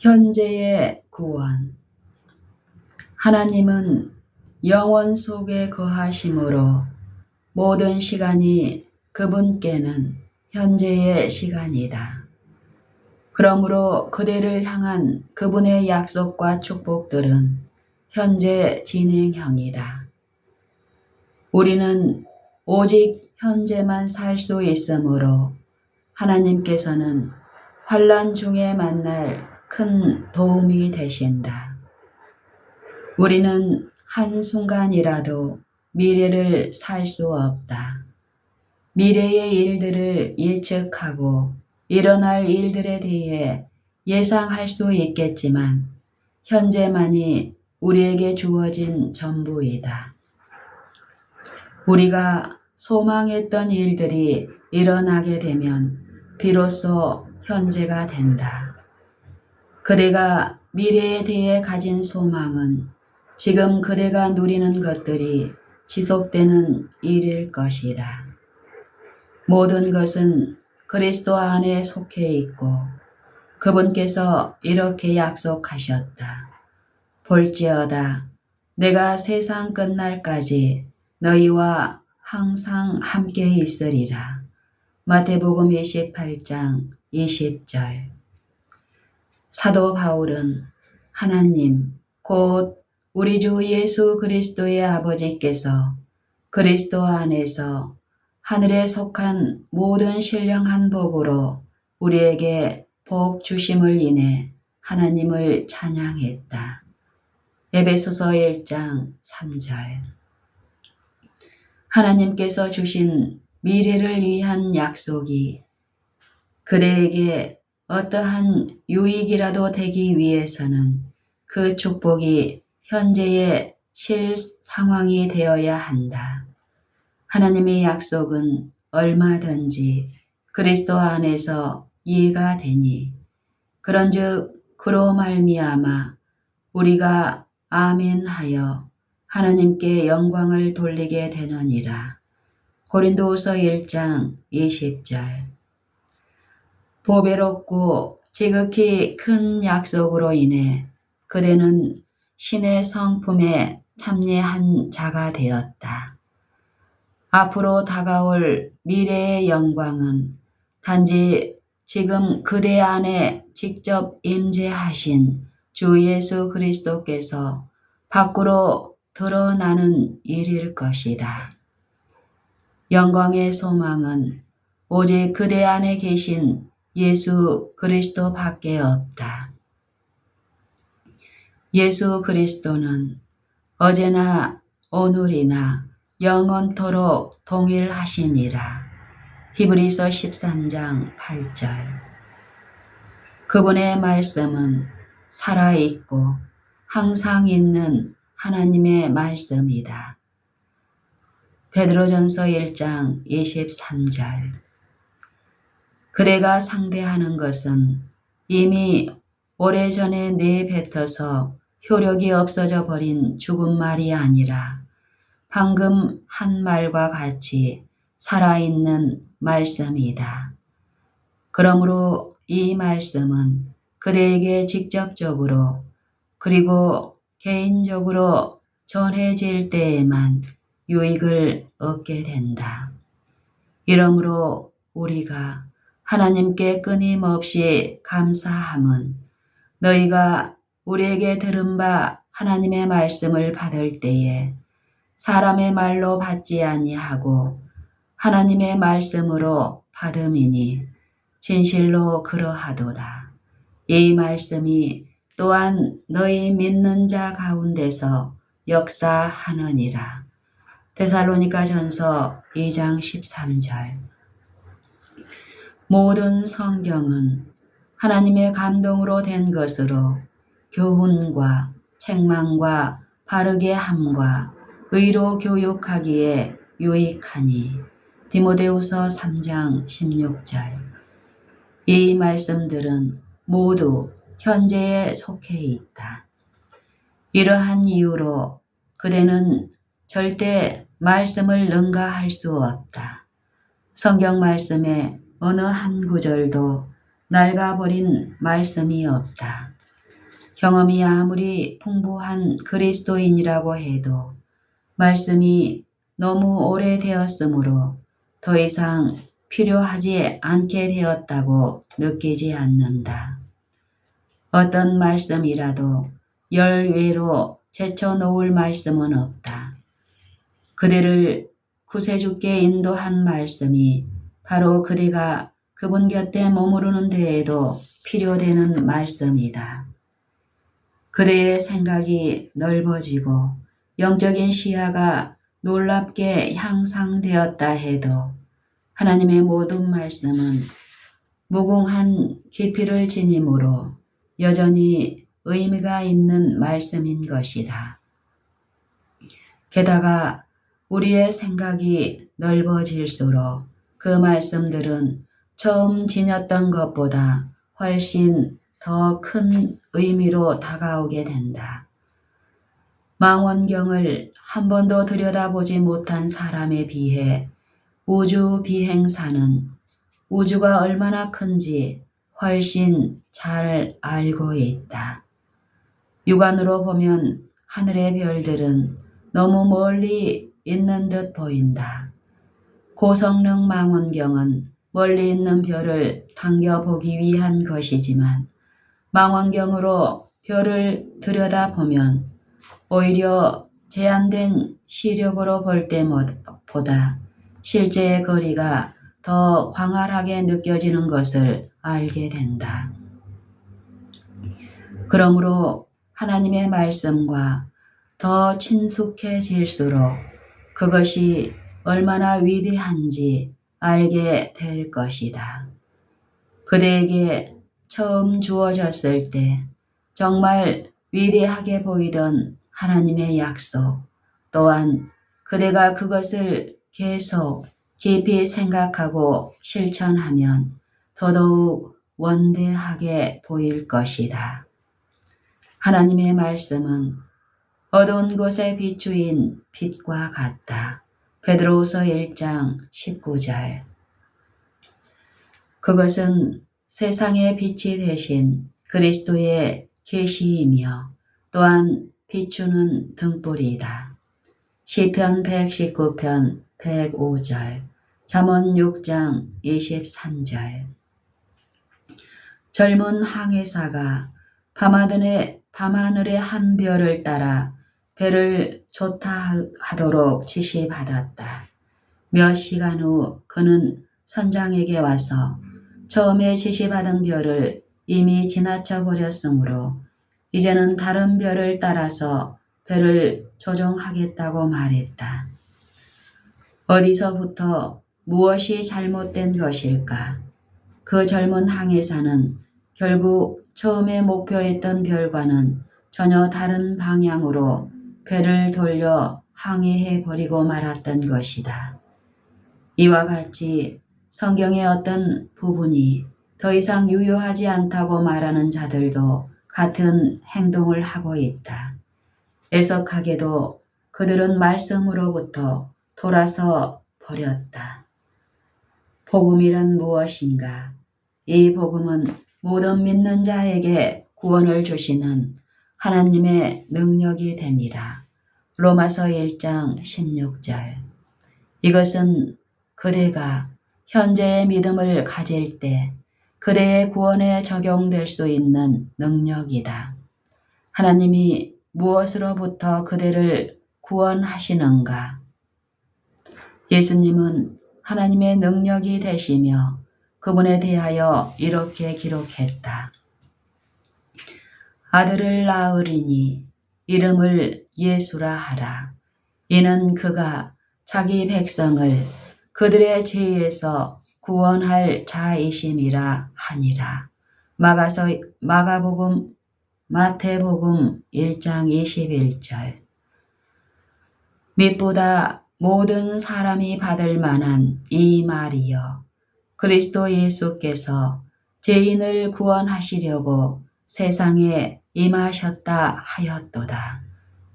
현재의 구원. 하나님은 영원 속에 거하심으로 모든 시간이 그분께는 현재의 시간이다. 그러므로 그대를 향한 그분의 약속과 축복들은 현재 진행형이다. 우리는 오직 현재만 살 수 있으므로 하나님께서는 환난 중에 만날 큰 도움이 되신다. 우리는 한순간이라도 미래를 살 수 없다. 미래의 일들을 예측하고 일어날 일들에 대해 예상할 수 있겠지만 현재만이 우리에게 주어진 전부이다. 우리가 소망했던 일들이 일어나게 되면 비로소 현재가 된다. 그대가 미래에 대해 가진 소망은 지금 그대가 누리는 것들이 지속되는 일일 것이다. 모든 것은 그리스도 안에 속해 있고 그분께서 이렇게 약속하셨다. 볼지어다 내가 세상 끝날까지 너희와 항상 함께 있으리라. 마태복음 28장 20절. 사도 바울은 하나님 곧 우리 주 예수 그리스도의 아버지께서 그리스도 안에서 하늘에 속한 모든 신령한 복으로 우리에게 복 주심을 인해 하나님을 찬양했다. 에베소서 1장 3절. 하나님께서 주신 미래를 위한 약속이 그대에게 어떠한 유익이라도 되기 위해서는 그 축복이 현재의 실상황이 되어야 한다. 하나님의 약속은 얼마든지 그리스도 안에서 이해가 되니 그런즉 그로 말미암아 우리가 아멘하여 하나님께 영광을 돌리게 되느니라. 고린도후서 1장 20절. 보배롭고 지극히 큰 약속으로 인해 그대는 신의 성품에 참여한 자가 되었다. 앞으로 다가올 미래의 영광은 단지 지금 그대 안에 직접 임재하신 주 예수 그리스도께서 밖으로 드러나는 일일 것이다. 영광의 소망은 오직 그대 안에 계신 예수 그리스도 밖에 없다. 예수 그리스도는 어제나 오늘이나 영원토록 동일하시니라. 히브리서 13장 8절. 그분의 말씀은 살아있고 항상 있는 하나님의 말씀이다. 베드로전서 1장 23절. 그대가 상대하는 것은 이미 오래전에 내뱉어서 효력이 없어져 버린 죽은 말이 아니라 방금 한 말과 같이 살아있는 말씀이다. 그러므로 이 말씀은 그대에게 직접적으로 그리고 개인적으로 전해질 때에만 유익을 얻게 된다. 이러므로 우리가 하나님께 끊임없이 감사함은 너희가 우리에게 들은 바 하나님의 말씀을 받을 때에 사람의 말로 받지 아니하고 하나님의 말씀으로 받음이니 진실로 그러하도다. 이 말씀이 또한 너희 믿는 자 가운데서 역사하느니라. 데살로니가전서 2장 13절. 모든 성경은 하나님의 감동으로 된 것으로 교훈과 책망과 바르게 함과 의로 교육하기에 유익하니 디모데후서 3장 16절. 이 말씀들은 모두 현재에 속해 있다. 이러한 이유로 그대는 절대 말씀을 능가할 수 없다. 성경 말씀에 어느 한 구절도 낡아버린 말씀이 없다. 경험이 아무리 풍부한 그리스도인이라고 해도 말씀이 너무 오래되었으므로 더 이상 필요하지 않게 되었다고 느끼지 않는다. 어떤 말씀이라도 열외로 제쳐놓을 말씀은 없다. 그대를 구세주께 인도한 말씀이 바로 그대가 그분 곁에 머무르는 데에도 필요되는 말씀이다. 그대의 생각이 넓어지고 영적인 시야가 놀랍게 향상되었다 해도 하나님의 모든 말씀은 무궁한 깊이를 지니므로 여전히 의미가 있는 말씀인 것이다. 게다가 우리의 생각이 넓어질수록 그 말씀들은 처음 지녔던 것보다 훨씬 더 큰 의미로 다가오게 된다. 망원경을 한 번도 들여다보지 못한 사람에 비해 우주 비행사는 우주가 얼마나 큰지 훨씬 잘 알고 있다. 육안으로 보면 하늘의 별들은 너무 멀리 있는 듯 보인다. 고성능 망원경은 멀리 있는 별을 당겨보기 위한 것이지만 망원경으로 별을 들여다보면 오히려 제한된 시력으로 볼 때보다 실제의 거리가 더 광활하게 느껴지는 것을 알게 된다. 그러므로 하나님의 말씀과 더 친숙해질수록 그것이 얼마나 위대한지 알게 될 것이다. 그대에게 처음 주어졌을 때 정말 위대하게 보이던 하나님의 약속, 또한 그대가 그것을 계속 깊이 생각하고 실천하면 더더욱 원대하게 보일 것이다. 하나님의 말씀은 어두운 곳에 비추인 빛과 같다. 베드로후서 1장 19절. 그것은 세상의 빛이 되신 그리스도의 계시이며 또한 비추는 등불이다. 시편 119편 105절, 잠언 6장 23절. 젊은 항해사가 밤하늘의 한 별을 따라 배를 조타하도록 지시받았다. 몇 시간 후 그는 선장에게 와서 처음에 지시받은 별을 이미 지나쳐 버렸으므로 이제는 다른 별을 따라서 배를 조종하겠다고 말했다. 어디서부터 무엇이 잘못된 것일까? 그 젊은 항해사는 결국 처음에 목표했던 별과는 전혀 다른 방향으로 배를 돌려 항해해 버리고 말았던 것이다. 이와 같이 성경의 어떤 부분이 더 이상 유효하지 않다고 말하는 자들도 같은 행동을 하고 있다. 애석하게도 그들은 말씀으로부터 돌아서 버렸다. 복음이란 무엇인가? 이 복음은 모든 믿는 자에게 구원을 주시는 하나님의 능력이 됨이라. 로마서 1장 16절. 이것은 그대가 현재의 믿음을 가질 때 그대의 구원에 적용될 수 있는 능력이다. 하나님이 무엇으로부터 그대를 구원하시는가? 예수님은 하나님의 능력이 되시며 그분에 대하여 이렇게 기록했다. 아들을 낳으리니 이름을 예수라 하라. 이는 그가 자기 백성을 그들의 죄에서 구원할 자이심이라 하니라. 마태복음 1장 21절. mit보다 모든 사람이 받을 만한 이 말이여. 그리스도 예수께서 죄인을 구원하시려고 세상에 임하셨다 하였도다.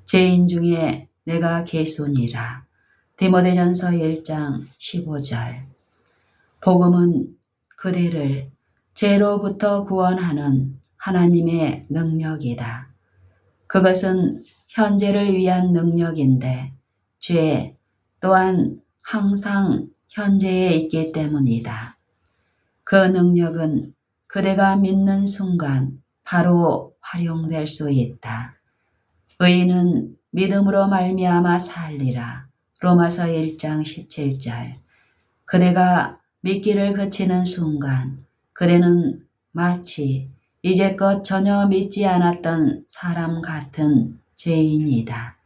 죄인 중에 내가 개순이라. 디모데전서 1장 15절. 복음은 그대를 죄로부터 구원하는 하나님의 능력이다. 그것은 현재를 위한 능력인데 죄 또한 항상 현재에 있기 때문이다. 그 능력은 그대가 믿는 순간 바로 활용될 수 있다. 의인은 믿음으로 말미암아 살리라. 로마서 1장 17절. 그대가 믿기를 그치는 순간 그대는 마치 이제껏 전혀 믿지 않았던 사람 같은 죄인이다.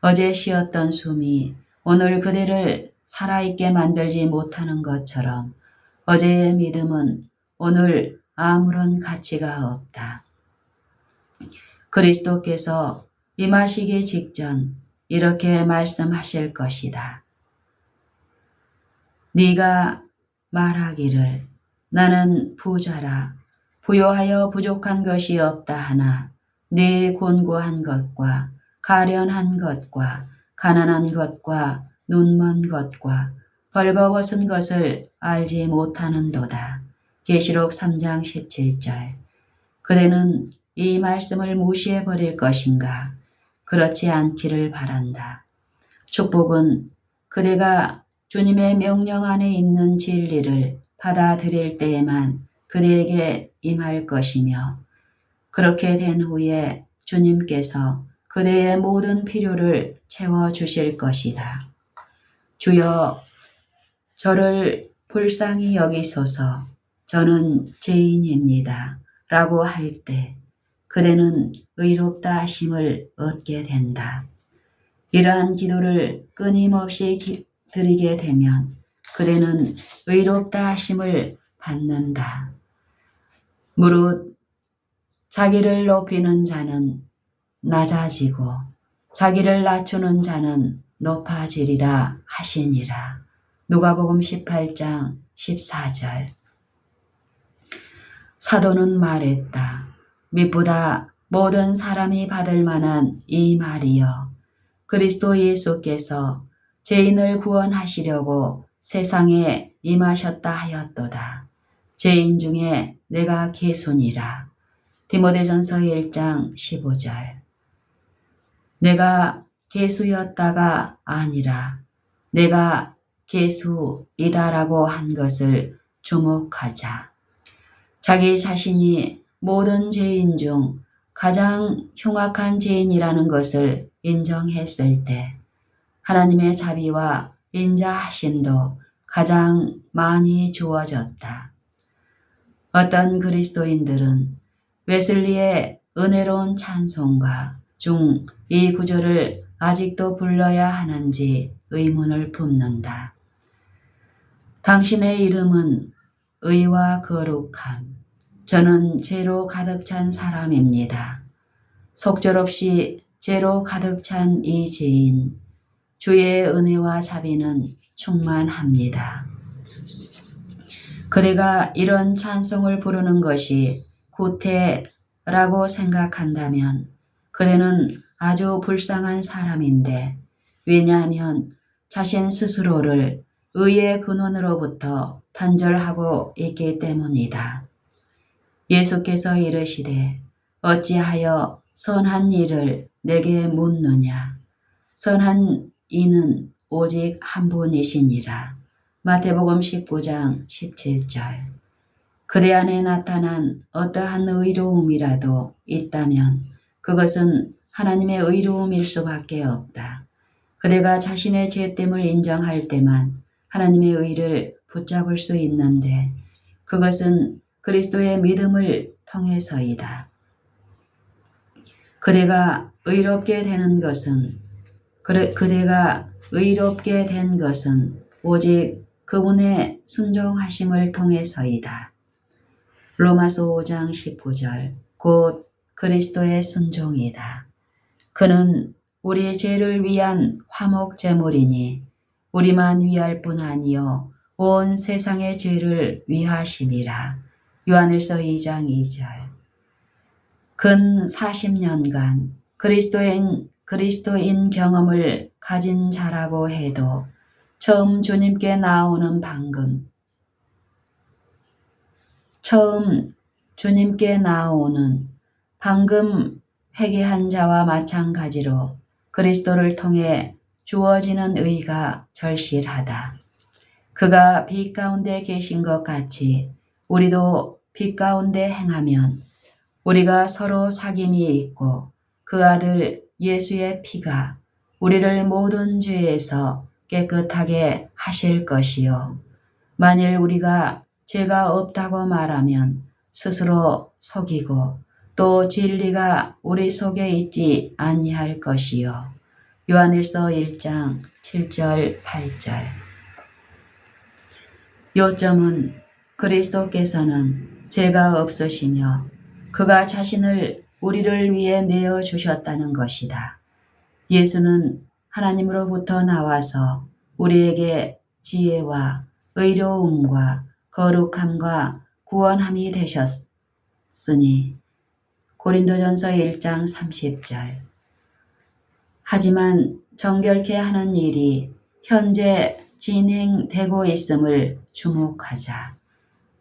어제 쉬었던 숨이 오늘 그대를 살아있게 만들지 못하는 것처럼 어제의 믿음은 오늘 아무런 가치가 없다. 그리스도께서 임하시기 직전 이렇게 말씀하실 것이다. 네가 말하기를 나는 부자라 부요하여 부족한 것이 없다 하나 네 곤고한 것과 가련한 것과 가난한 것과 눈먼 것과 벌거벗은 것을 알지 못하는도다. 계시록 3장 17절. 그대는 이 말씀을 무시해 버릴 것인가? 그렇지 않기를 바란다. 축복은 그대가 주님의 명령 안에 있는 진리를 받아들일 때에만 그대에게 임할 것이며 그렇게 된 후에 주님께서 그대의 모든 필요를 채워주실 것이다. 주여 저를 불쌍히 여기소서 저는 죄인입니다 라고 할 때 그대는 의롭다 하심을 얻게 된다. 이러한 기도를 끊임없이 드리게 되면 그대는 의롭다 하심을 받는다. 무릇 자기를 높이는 자는 낮아지고 자기를 낮추는 자는 높아지리라 하시니라. 누가복음 18장 14절. 사도는 말했다. mit보다 모든 사람이 받을 만한 이 말이여. 그리스도 예수께서 죄인을 구원하시려고 세상에 임하셨다 하였도다. 죄인 중에 내가 개순이라. 디모데전서 1장 15절. 내가 개수였다가 아니라 내가 개수이다라고 한 것을 주목하자. 자기 자신이 모든 죄인 중 가장 흉악한 죄인이라는 것을 인정했을 때 하나님의 자비와 인자하심도 가장 많이 주어졌다. 어떤 그리스도인들은 웨슬리의 은혜로운 찬송가 중 이 구절을 아직도 불러야 하는지 의문을 품는다. 당신의 이름은 의와 거룩함. 저는 죄로 가득 찬 사람입니다. 속절없이 죄로 가득 찬 이 죄인. 주의 은혜와 자비는 충만합니다. 그대가 이런 찬송을 부르는 것이 구태라고 생각한다면 그대는 아주 불쌍한 사람인데 왜냐하면 자신 스스로를 의의 근원으로부터 단절하고 있기 때문이다. 예수께서 이르시되 어찌하여 선한 일을 내게 묻느냐. 선한 이는 오직 한 분이시니라. 마태복음 19장 17절. 그대 안에 나타난 어떠한 의로움이라도 있다면 그것은 하나님의 의로움일 수밖에 없다. 그대가 자신의 죄됨을 인정할 때만 하나님의 의를 붙잡을 수 있는데 그것은 그리스도의 믿음을 통해서이다. 그대가 의롭게 된 것은 오직 그분의 순종하심을 통해서이다. 로마서 5장 19절 곧 그리스도의 순종이다. 그는 우리 죄를 위한 화목 제물이니 우리만 위할 뿐 아니요 온 세상의 죄를 위하심이라. 요한일서 2장 2절. 근 40년간 그리스도인 경험을 가진 자라고 해도 처음 주님께 나오는 방금 처음 주님께 나아오는 방금 회개한 자와 마찬가지로 그리스도를 통해 주어지는 의가 절실하다. 그가 빛 가운데 계신 것 같이 우리도 빛 가운데 행하면 우리가 서로 사귐이 있고 그 아들 예수의 피가 우리를 모든 죄에서 깨끗하게 하실 것이요. 만일 우리가 죄가 없다고 말하면 스스로 속이고 또 진리가 우리 속에 있지 아니할 것이요. 요한일서 1장 7절 8절. 요점은 그리스도께서는 죄가 없으시며 그가 자신을 우리를 위해 내어주셨다는 것이다. 예수는 하나님으로부터 나와서 우리에게 지혜와 의로움과 거룩함과 구원함이 되셨으니 고린도전서 1장 30절. 하지만 정결케 하는 일이 현재 진행되고 있음을 주목하자.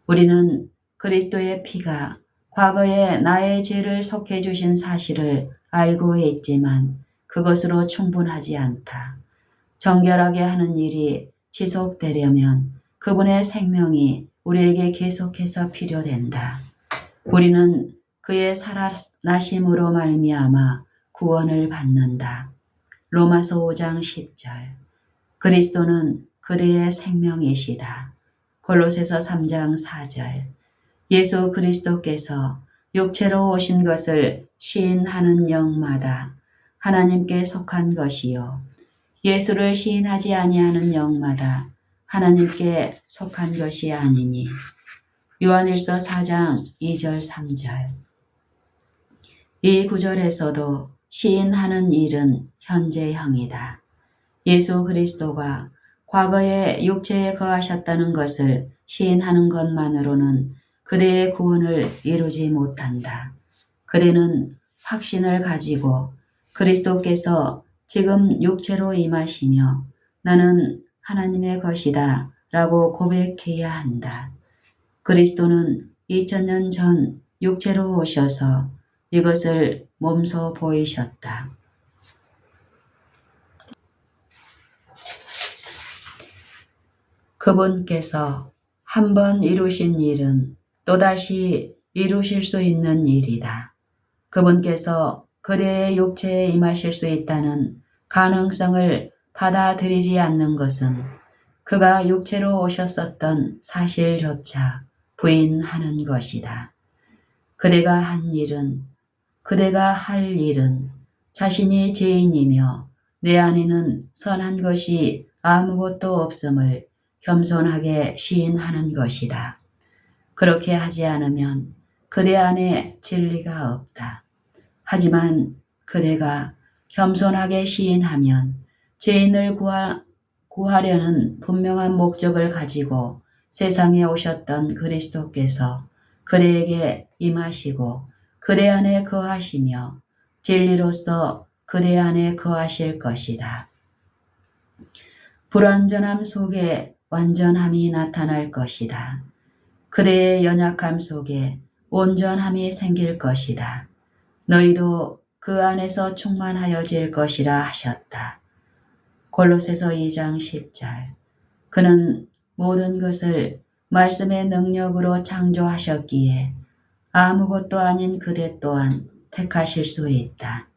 우리는 그리스도의 피가 과거에 나의 죄를 속해 주신 사실을 알고 있지만 그것으로 충분하지 않다. 정결하게 하는 일이 지속되려면 그분의 생명이 우리에게 계속해서 필요된다. 우리는 그의 살아나심으로 말미암아 구원을 받는다. 로마서 5장 10절. 그리스도는 그대의 생명이시다. 골로새서 3장 4절. 예수 그리스도께서 육체로 오신 것을 시인하는 영마다 하나님께 속한 것이요. 예수를 시인하지 아니하는 영마다 하나님께 속한 것이 아니니. 요한일서 4장 2절 3절. 이 구절에서도 시인하는 일은 현재형이다. 예수 그리스도가 과거에 육체에 거하셨다는 것을 시인하는 것만으로는 그대의 구원을 이루지 못한다. 그대는 확신을 가지고 그리스도께서 지금 육체로 임하시며 나는 하나님의 것이다 라고 고백해야 한다. 그리스도는 2000년 전 육체로 오셔서 이것을 몸소 보이셨다. 그분께서 한번 이루신 일은 또다시 이루실 수 있는 일이다. 그분께서 그대의 육체에 임하실 수 있다는 가능성을 받아들이지 않는 것은 그가 육체로 오셨었던 사실조차 부인하는 것이다. 그대가 할 일은 자신이 죄인이며 내 안에는 선한 것이 아무것도 없음을 겸손하게 시인하는 것이다. 그렇게 하지 않으면 그대 안에 진리가 없다. 하지만 그대가 겸손하게 시인하면 죄인을 구하려는 분명한 목적을 가지고 세상에 오셨던 그리스도께서 그대에게 임하시고 그대 안에 거하시며 진리로서 그대 안에 거하실 것이다. 불완전함 속에 완전함이 나타날 것이다. 그대의 연약함 속에 온전함이 생길 것이다. 너희도 그 안에서 충만하여질 것이라 하셨다. 골로새서 2장 10절. 그는 모든 것을 말씀의 능력으로 창조하셨기에 아무것도 아닌 그대 또한 택하실 수 있다.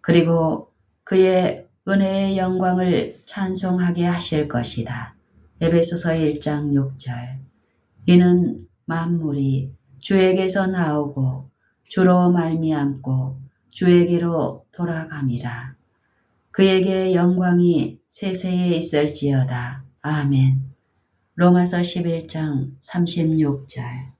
그리고 그의 은혜의 영광을 찬송하게 하실 것이다. 에베소서 1장 6절. 이는 만물이 주에게서 나오고 주로 말미암고 주에게로 돌아감이라. 그에게 영광이 세세에 있을지어다. 아멘. 로마서 11장 36절.